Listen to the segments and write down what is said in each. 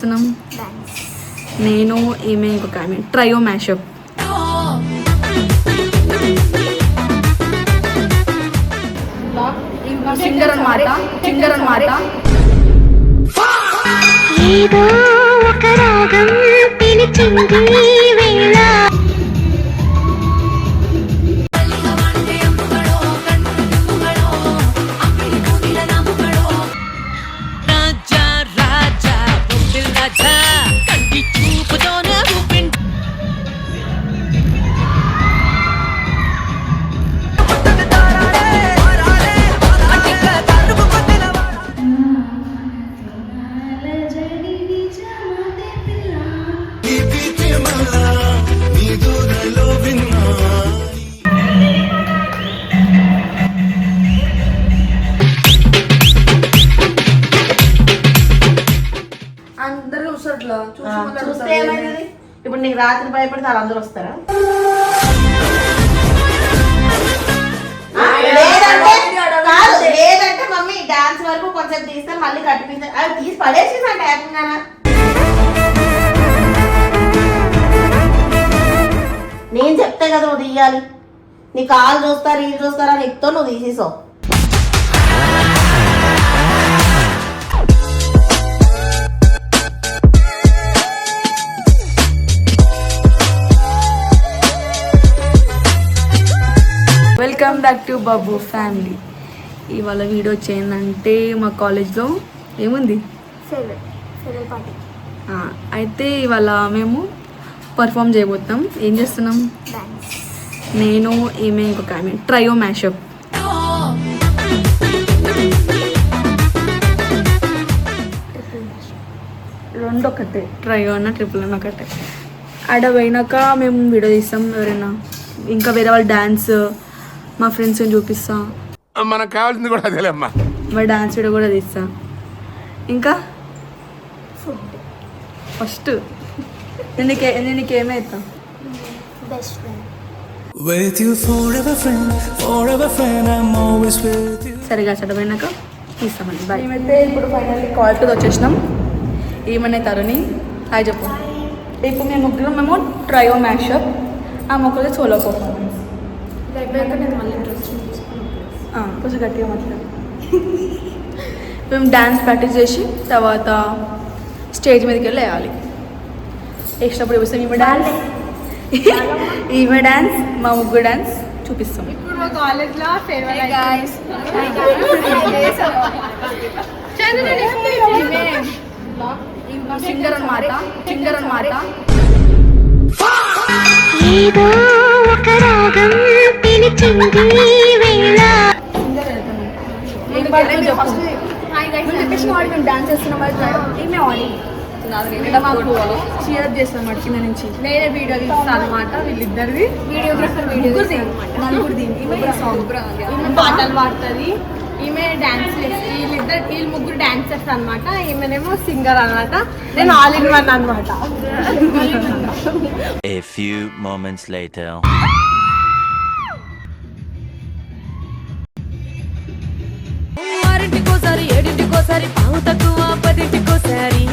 నేను ఈమె ఇంకొక ఆమె ట్రయో మ్యాషప్. సింగర్ అన్నమాట. ఏదో ఒక రాగం పిలిచింది వేళ. చూస్తే ఏమైంది? ఇప్పుడు నీకు రాత్రి భయపడితే వాళ్ళందరూ వస్తారా? లేదంటే మమ్మీ డాన్స్ వరకు కొంచెం తీస్తాను, మళ్ళీ కట్టిపిస్తాను. అది తీసి పడేసిందంటే ఏకంగా. నేను చెప్తే కదా నువ్వు తీయాలి. నీ కాలు చూస్తారు వీళ్ళు చూస్తారా అని చెప్తావు, నువ్వు తీసేసావు. Welcome back to Babu family. ఇవాళ వీడియో వచ్చేందంటే మా కాలేజ్లో ఏముంది అయితే ఇవాళ మేము పర్ఫామ్ చేయబోతున్నాం. ఏం చేస్తున్నాం? నేను ఈమె ఇంకొక ఆమె ట్రయో మ్యాషప్. రెండు ఒకటే, ట్రయో అన్న ట్రిపుల్ అన్న ఒకటే. ఆడ పోయినాక మేము వీడియో తీస్తాం. ఎవరైనా ఇంకా వేరే వాళ్ళు డాన్స్ మా ఫ్రెండ్స్ని చూపిస్తా, మనకు కావాల్సింది కూడా అదేలేమ్మా. మా డాన్స్ వీడియో కూడా తీస్తా. ఇంకా ఫస్ట్ నేను నీకేమైతా సరిగా చదవైనాక తీస్తామండి. బాయ్. మేమైతే ఇప్పుడు ఫైనల్లీ కాలేజ్కి వచ్చేసినాం. ఏమన్నా తరుణి హాయ్ చెప్పు. ఇప్పుడు మేము ముగ్గురు మేము ట్రయో మ్యాషప్, ఆ మొక్కలే సోలో పర్ఫార్మెన్స్. కొంచెం గట్టిగా మాట్లాడు. మేము డ్యాన్స్ ప్రాక్టీస్ చేసి తర్వాత స్టేజ్ మీదకి వెళ్ళి వేయాలి. వేసినప్పుడు చూపిస్తాం. ఈమె డ్యాన్స్ మా ముగ్గురు డ్యాన్స్ చూపిస్తాం. ఇప్పుడు మా కాలేజ్లో సింగర్ అన్నమాట. ఏదో ఒక రాగం పిలిచింది వేళ. డాన్స్ చేస్తున్నాం. మాకు షేర్ చేస్తాం అన్నమాట కింద నుంచి. నేనే వీడియో తీస్తాను అనమాట. వీళ్ళిద్దరిది వీడియోగ్రఫర్ పాటలు పాడుతుంది. ఈమె డాన్స్ వీళ్ళు ముగ్గురు డాన్సర్స్ అనమాట. ఈమెనేమో సింగర్ అనమాట. నేను ఆల్ ఇన్ వన్ అనమాట. A few moments later. ఆరింటికోసారి ఏడింటికోసారి పావు తక్కువ 10ంటికోసారి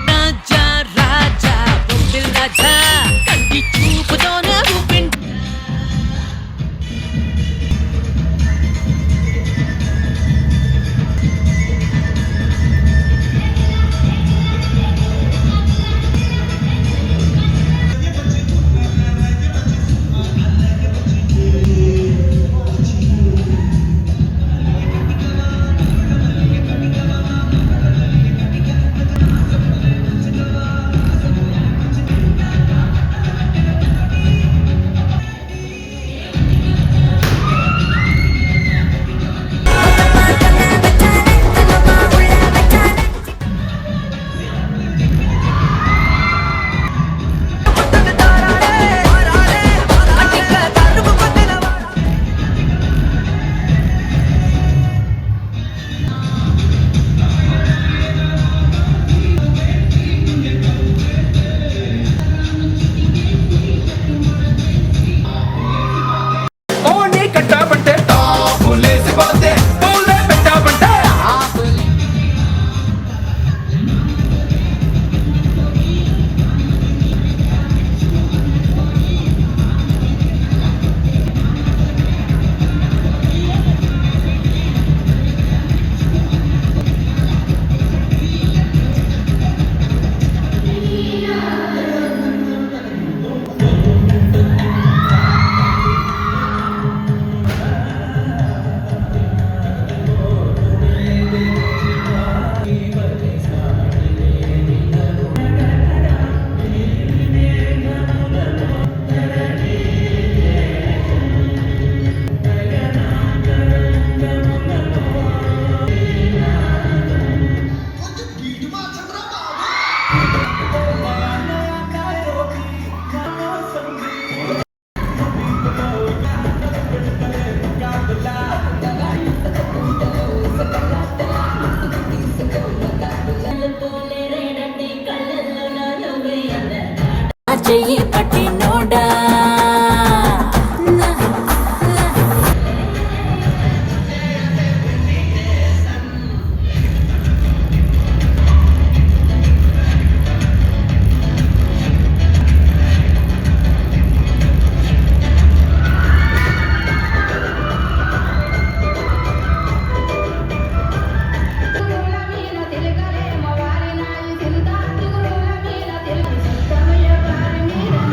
రాజా రాజా బొమ్మిల్ రాజా కంటి చూపుతోనే ఊపిండి చెయ్యి పట్టినోడా తెలుగలేమో వారి నాయి తెలుగు మీద తెలుగు సమయ వారి మీద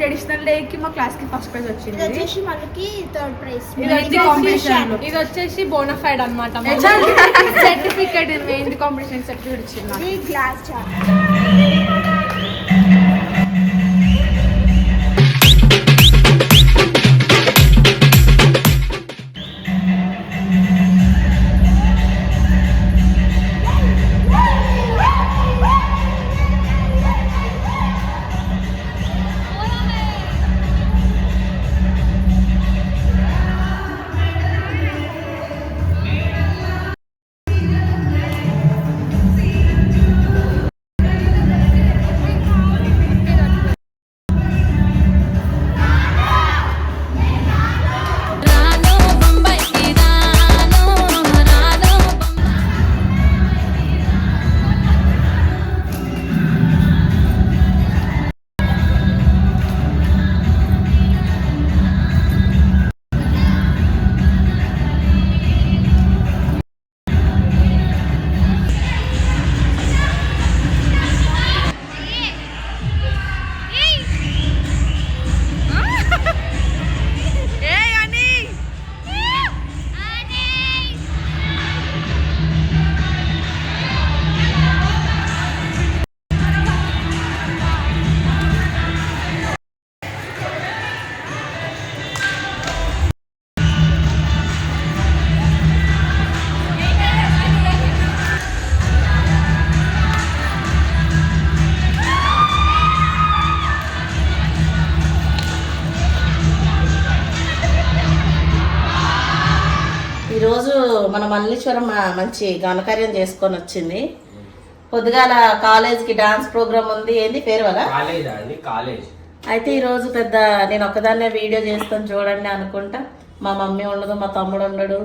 ట్రెడిషనల్ డే కి మా క్లాస్ కి ఫస్ట్ ప్రైజ్ వచ్చింది. వచ్చేసి మనకి థర్డ్ ప్రైజ్. ఇది వచ్చేసి బోనఫైడ్ అన్నమాట. సర్టిఫికేట్ మెహందీ కాంపిటీషన్ సర్టిఫికేట్ వచ్చింది. గ్లాస్ చాట్. రానో బొంబాయికి రానో రానో ఈరోజు మన మల్లీశ్వరం మంచి ఘనకార్యం చేసుకొని వచ్చింది. పొద్దుగాల కాలేజ్కి డాన్స్ ప్రోగ్రామ్ ఉంది. ఏంది పేరు వల్ల కాలేజ్ అయితే ఈరోజు పెద్ద నేను ఒక్కదాన్నే వీడియో చేస్తాను చూడండి అనుకుంటా. మా మమ్మీ ఉండదు, మా తమ్ముడు ఉండడు,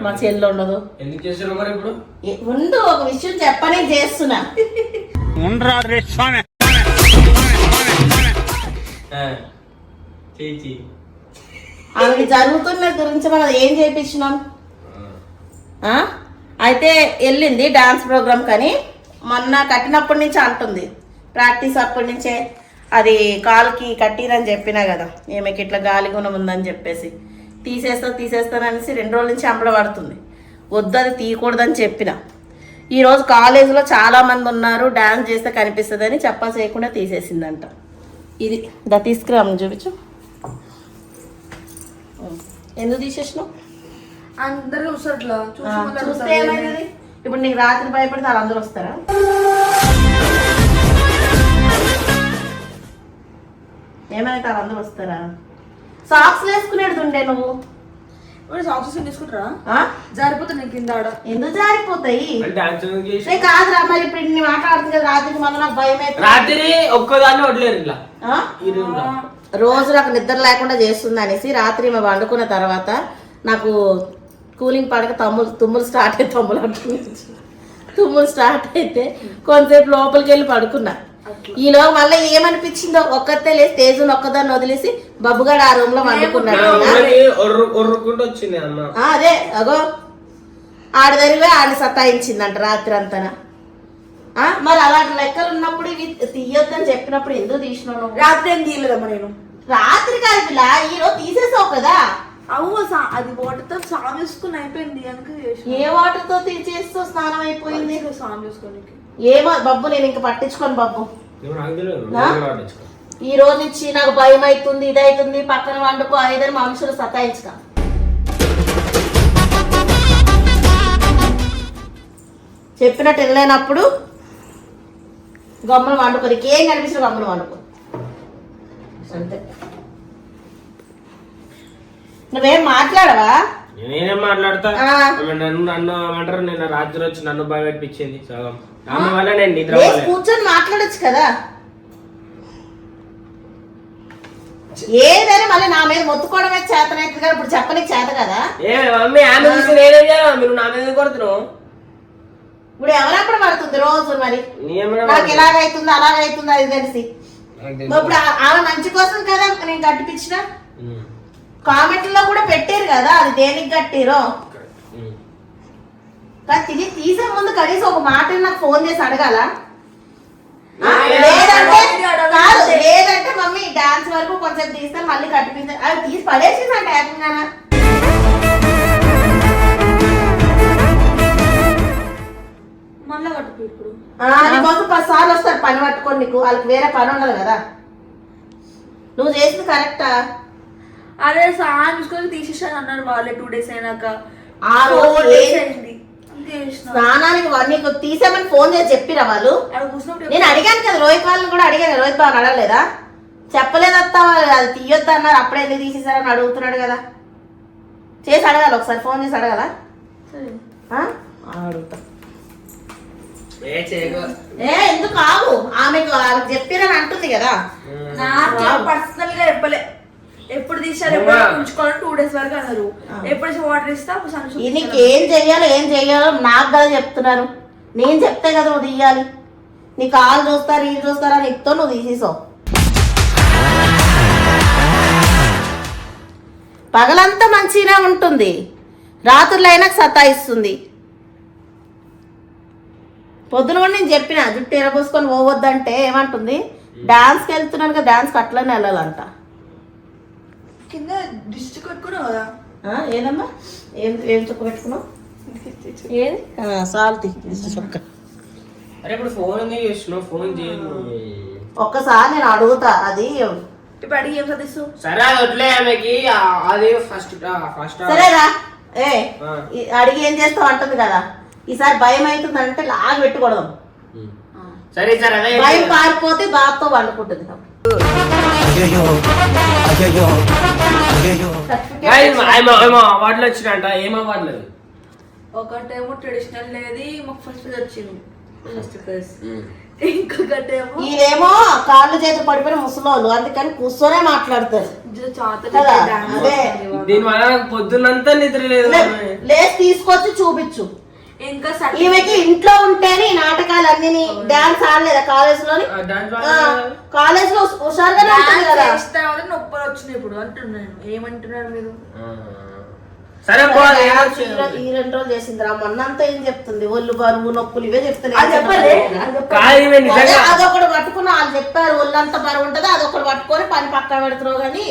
మా చెల్లి ఉండదు. ఎందుకు చేస్తున్నారు మరి ఇప్పుడు? ముందు ఒక విషయం చెప్పనే చేస్తున్నా. ఆమెకి జరుగుతున్న గురించి మనం ఏం చేయించినాం. అయితే వెళ్ళింది డాన్స్ ప్రోగ్రామ్ కానీ మొన్న కట్టినప్పటి నుంచి అంటుంది, ప్రాక్టీస్ అప్పటి నుంచే. అది కాలుకి కట్టిరని చెప్పినా కదా, ఈమెకి ఇట్లా గాలి గుణం ఉందని చెప్పేసి తీసేస్తాననేసి 2 రోజుల నుంచి అంబడ పడుతుంది. వద్దు అది తీయకూడదని చెప్పిన. ఈరోజు కాలేజీలో చాలామంది ఉన్నారు, డాన్స్ చేస్తే కనిపిస్తుందని చెప్పా చేయకుండా తీసేసిందంట. ఇది తీసుకురాము చూపించు. ఎందుకు తీసేసినావు? అందరూ చూస్తారు అట్లా చూస్తే ఏమైంది? ఇప్పుడు నీకు రాత్రి భయపడితే వాళ్ళందరూ వస్తారా? ఏమైతే వాళ్ళందరూ వస్తారా? సాక్స్ వేసుకునేది ఉండే నువ్వు. సాక్సెస్ తీసుకుంటారా? జారిపోతాయి కింద. ఎందుకు జారిపోతాయి? కాదురా, మరి ఇప్పుడు నీ మాట్లాడుతుంది కదా రాత్రికి, మళ్ళీ నాకు భయం అయితే. రాత్రి ఒక్కదాన్ని వదిలేరు ఇట్లా రోజు నాకు నిద్ర లేకుండా చేస్తుంది అనేసి రాత్రి మేము వండుకున్న తర్వాత నాకు కూలింగ్ పడక తుమ్ములు స్టార్ట్ అయితే కొంతసేపు లోపలికి వెళ్ళి పడుకున్నా. ఈలో మళ్ళీ ఏమనిపించిందో ఒక్కతే లేసి తేజుని ఒక్కదాన్ని వదిలేసి బబ్బుగాడు ఆ రూమ్ లో వండుకున్నాడు. అదే అగో ఆడ జరిగే ఆడిని సతాయించిందంట రాత్రి అంతా. మరి అలాంటి లెక్కలు ఉన్నప్పుడు ఇవి తీయొద్దని చెప్పినప్పుడు ఎందుకు తీసినావు? రాత్రి ఏం తీయలేదమ్మా నేను. రాత్రి కాదు పిల్ల, ఈరోజు తీసేసావు కదా. అవు అది వాటర్తో స్నానం చేసుకుని అయిపోయింది. ఏ వాటర్ తో తీసేస్తూ స్నానం అయిపోయింది? స్నానం చేసుకోనికి ఏమో బబ్బు, నేను ఇంకా పట్టించుకోను బబ్బు. ఈ రోజు నుంచి నాకు భయం అవుతుంది, ఇదైతుంది, పక్కన వండుకో ఐదని మనుషులు సతాయించుక. చెప్పినట్టు వెళ్ళలేనప్పుడు గమ్ములు వండుకో, నీకేం కనిపించిన గమ్ములు వండుకో అంతే. నువ్వేం మాట్లాడవా? నేనేం మాట్లాడతా? నన్ను అంటారు, నేను రాత్రి వచ్చి నన్ను భయపెట్టించింది సగం. ఆమె వల్ల నేను నిద్ర కూర్చొని మాట్లాడచ్చు కదా. ఏదైనా మళ్ళీ నా మీద మొత్తుకోవడమే చేతనైతుంది కదా, ఇప్పుడు చెప్పనికి చేత కదా. మమ్మీ ఆమె చూసి నేనేం చేయాలి? మీరు నా మీద కొడుతున్నావు. ఇప్పుడు ఎవరప్పుడు పడుతుంది రోజు, మరి నాకు ఇలాగైతుంది అలాగైతుంది అది తెలిసి. ఇప్పుడు ఆమె మంచి కోసం కదా నేను కట్టిపించిన. కామెంట్లో కూడా పెట్టారు కదా అది దేనికి కట్టిరో. తిరిగి తీసే ముందు కనీసం ఒక మాట నాకు ఫోన్ చేసి అడగాల. లేదంటే మమ్మీ డాన్స్ వరకు కొంచెం తీస్తే మళ్ళీ కట్టిపించారు అవి తీసి పడేసిందంటే ఏకంగా మళ్ళీ కట్టుకు ఇప్పుడు నీకోసం 10 సార్లు వస్తారు పని పట్టుకొని నీకు వాళ్ళకి వేరే పని ఉండదు కదా నువ్వు చేసింది కరెక్టా అరే సాయం చూసుకొని తీసేసాను అన్నారు వాళ్ళే 2 days అయినాక ఆ రోజు 4 days అయింది స్నానానికి నీకు తీసామని ఫోన్ చేసి చెప్పిరా వాళ్ళు అక్కడ కూర్చున్నప్పుడు నేను అడిగాను కదా రోహిత్ వాళ్ళని కూడా అడిగాను రోహిత్ బాబు అడగలేదా చెప్పలేదత్తా అది తీయొద్దు అన్నారు అప్పుడే ఎందుకు తీసేసారని అడుగుతున్నాడు కదా చేసి అడగాలి ఒకసారి ఫోన్ చేసి అడగాల అడుగుతా ఎందుకు కావు ఆమెకు వాళ్ళకి చెప్పిరని అంటుంది కదా నాకు పర్సనల్ గా చెప్పలే ఎప్పుడు తీసారు ఎప్పుడు ఉంచుకోవాలి 2 days వరకు అన్నారు ఎప్పుడు వాటర్ ఇస్తా నీకు ఏం చెయ్యాలో నాకు కదా చెప్తున్నారు నేను చెప్తే కదా నువ్వు తీయాలి నీ కాలు చూస్తారు వీళ్ళు చూస్తారా నీతో నువ్వు తీసేసావు పగలంతా మంచిగానే ఉంటుంది రాత్రులైనా సతాయిస్తుంది పొద్దున కూడా నేను చెప్పిన జుట్టు ఎరబోసుకొని పోవద్దంటే ఏమంటుంది డాన్స్కి వెళ్తున్నాను కదా డాన్స్కి అట్లనే వెళ్ళాలంట కింద డిస్ట్రిక్ట్ కట్టుకున్నావు కదా ఏదమ్మా ఏం చుక్క పెట్టుకున్నావు ఏది సాల్తీ చొక్క అరే ఇప్పుడు ఫోన్ ఎందుకు చేస్తున్నావు ఫోన్ చేయను ఒక్కసారి నేను అడుగుతా అది ఇప్పుడు అడిగి ఏం చదివిస్తూ సరే అది వదిలే ఆమెకి అది ఫస్ట్ సరేరా అడిగి ఏం చేస్తావు అంటుంది కదా ఈసారి భయం అవుతుంది అంటే లాగా పెట్టుకోవడం సరే సరే అదే భయం పారిపోతే బాబుతో వండుకుంటుంది అవార్డులు వచ్చినాయంట ఏం అవార్డులు ఒకటేమో ట్రెడిషనల్ లేదు మాకు ఫస్ట్ వచ్చింది ఇంకొకటేమో ఇదేమో కాళ్ళు చేతులు పడిపోయిన ముసలోళ్ళు అందుకని కూర్చొనే మాట్లాడతారు దీని వల్ల పొద్దున్నంతా నిద్ర లేదు లేచి తీసుకొచ్చి చూపించు ఇంకా ఈమెకి ఇంట్లో ఉంటేనే ఈ నాటకాలు అన్ని డాన్స్ ఆడలేదా కాలేజ్ లోని కాలేజ్ లో హుషారుగానే ఉంటుంది కదా నొప్పులు వచ్చినాయి ఇప్పుడు అంటున్నాను ఏమంటున్నారు మీరు సరే ఈ 2 రోజులు చేసిందిరా మొన్నంతా ఏం చెప్తుంది ఒళ్ళు బరువు నొప్పులు ఇవే చెప్తుంది అదొకటి పట్టుకుని వాళ్ళు చెప్పారు ఒళ్ళంతా బరువు ఉంటది అదొకటి పట్టుకొని పని పక్కన పెడుతున్నావు కానీ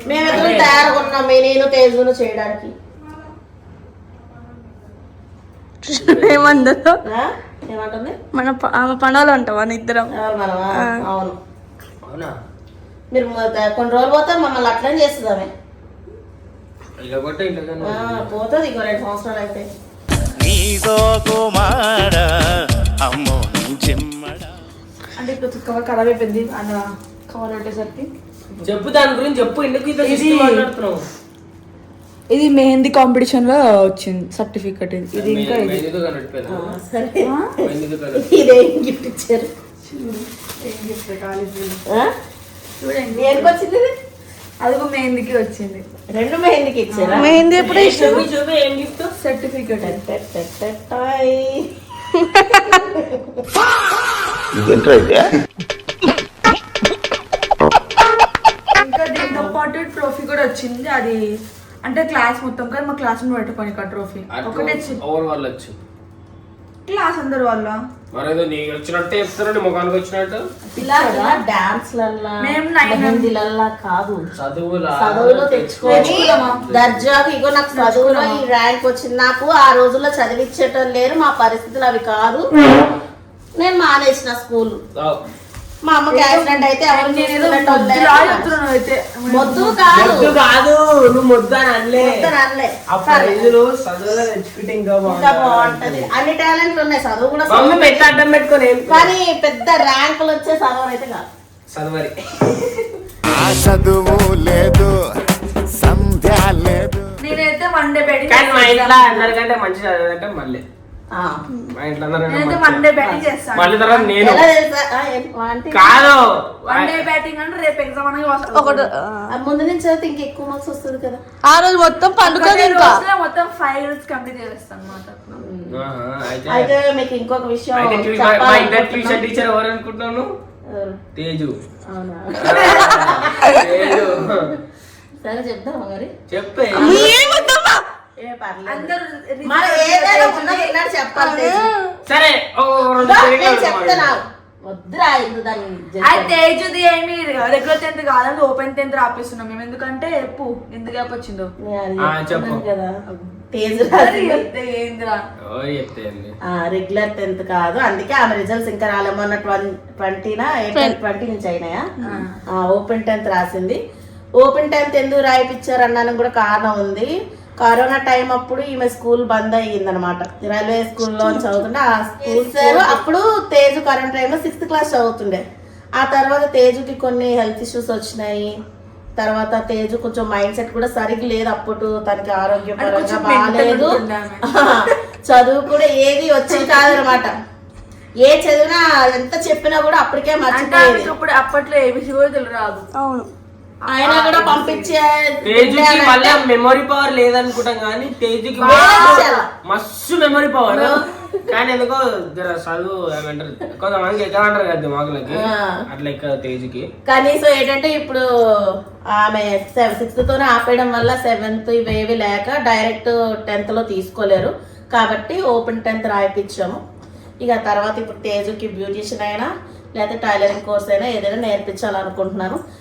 మేమెద్దరు తయారుగా ఉన్నాం నేను తేజును చేయడానికి ఏమందరూ ఏమంటుంది ఆమె పనాలు అంటాం మన ఇద్దరం అవును మీరు కొన్ని రోజులు పోతే మమ్మల్ని అట్లనే చేస్తుంది ఆమె పోతుంది ఇంకో 2 సంవత్సరాలు అయితే అంటే ఇప్పుడు కవర్ ఖరాబ్ అయిపోయింది అన్న కవర్ పెట్టేసరికి చెప్పు దాని గురించి చెప్పు ఎందుకు మాట్లాడుతున్నావు ఇది మెహందీ కాంపిటీషన్ లో వచ్చింది సర్టిఫికెట్ ఇది ఇంకా ఇదేం గిఫ్ట్ ఇచ్చారు చూడండి వచ్చింది అదిగో మెహందీకి వచ్చింది 2 మెహందీకి ఇచ్చారు మెహందీ ఎప్పుడు చూపి ఏం గిఫ్ట్ సర్టిఫికెట్ ఇంకా దీంతో పాటు ట్రోఫీ కూడా వచ్చింది అది అంటే క్లాస్ మొత్తం కానీ మా క్లాస్ పెట్టుకొని ట్రోఫీ ఒకటే వాళ్ళు క్లాస్ అందరు వాళ్ళ మరేదో నీకు వచ్చినట్టే చెప్తారండి ముఖానికి వచ్చినట్టు డాన్స్ కాదు చదువులో తెచ్చుకొని దర్జాకు ఇగో నాకు చదువులో ఈ ర్యాంక్ వచ్చింది నాకు ఆ రోజుల్లో చదివించేటం లేరు మా పరిస్థితులు అవి కాదు నేను మానేసిన స్కూల్ మా అమ్మకి యాక్సిడెంట్ అయితే మొద్దు కాదు నువ్వు మొద్దు అని అనలే ఇంకా బాగుంటది అన్ని టాలెంట్లు ఉన్నాయి చదువు కూడా అడ్డం పెట్టుకొని కానీ పెద్ద ర్యాంకులు వచ్చే చదువు అయితే కాదు చదువరి చదువు లేదు సంధ్య లేదు నేనైతే వన్ డే బ్యాటింగ్ కానీ మా ఇంట్లో అందరికంటే మంచి చదవాలంటే మళ్ళీ మా ఇంట్లో వన్ డే బ్యాటింగ్ చేస్తాను మళ్ళీ తర్వాత నేను ఎలా తెలుసా కాదు వన్ డే బ్యాటింగ్ అంటే రేపు ఎగ్జామ్ అనేది ఒకటి ముందు నుంచి చదివితే ఇంకా ఎక్కువ మార్క్స్ వస్తుంది కదా ఆ రోజు మొత్తం పండుగ మొత్తం 5 రోజు కంప్లీట్ చేస్తాను అన్నమాట అయితే మీకు ఇంకొక విషయం ట్యూషన్ టీచర్ ఎవరు అనుకుంటున్నాను తేజు సరే చెప్దామా మరి చెప్పే చెప్పాలి సరే చెప్తాను వద్దురా ఇందు దాన్ని అయితే తేజుది ఏమి రెగ్యులర్ 10th కాదండి, ఓపెన్ 10th రాపిస్తున్నాం మేము. ఎందుకంటే ఎప్పు ఎందుకు వచ్చిందో చెప్పు కదా తేజ్ ఏంద్రా రెగ్యులర్ 10th కాదు, అందుకే ఆమె రిజల్ట్స్ ఇంకా రాలే. మొన్న 20 ఏప్రిల్ 20 నుంచి అయినాయా. ఓపెన్ 10th రాసింది. ఓపెన్ 10th ఎందుకు రాయిపించారు అన్నానికి కూడా కారణం ఉంది. కరోనా టైం అప్పుడు ఈమె స్కూల్ బంద్ అయ్యిందనమాట. రైల్వే స్కూల్లో చదువుతుండే ఆ స్కూల్ అప్పుడు తేజు కరోనా టైంలో 6th క్లాస్ చదువుతుండే. ఆ తర్వాత తేజుకి కొన్ని హెల్త్ ఇష్యూస్ వచ్చినాయి. తర్వాత తేజు కొంచెం మైండ్ సెట్ కూడా సరిగ్గా లేదు అప్పుడు, తనకి ఆరోగ్యపరంగా బాగాలేదు. చదువు కూడా ఏది వచ్చేది కాదనమాట. ఏ చదివినా ఎంత చెప్పినా కూడా అప్పటికే మర్చిపోయేది. ఇప్పుడు అప్పట్లో ఏబిసి కూడా తెలియదు. అవును, ఆయన కూడా పంపించే తేజుకి మళ్ళీ మెమొరీ పవర్ లేదనుకుంటాం కానీ తేజుకి మస్తు మెమొరీ పవర్. కానీ ఎందుకో చదువు ఏమంటారు కొంతమందికి ఎక్కడ అంటారు కదా దిమాగులకి, అట్లా ఎక్క తేజుకి. కనీసం ఏంటంటే ఇప్పుడు ఆమె 6th తోనే ఆపేయడం వల్ల 7th ఇవేవి లేక డైరెక్ట్ 10th లో తీసుకోలేరు కాబట్టి ఓపెన్ 10th రాయిపించాము. ఇక తర్వాత ఇప్పుడు తేజుకి బ్యూటిషియన్ అయినా లేకపోతే టైలరింగ్ కోర్స్ అయినా ఏదైనా నేర్పించాలనుకుంటున్నాను.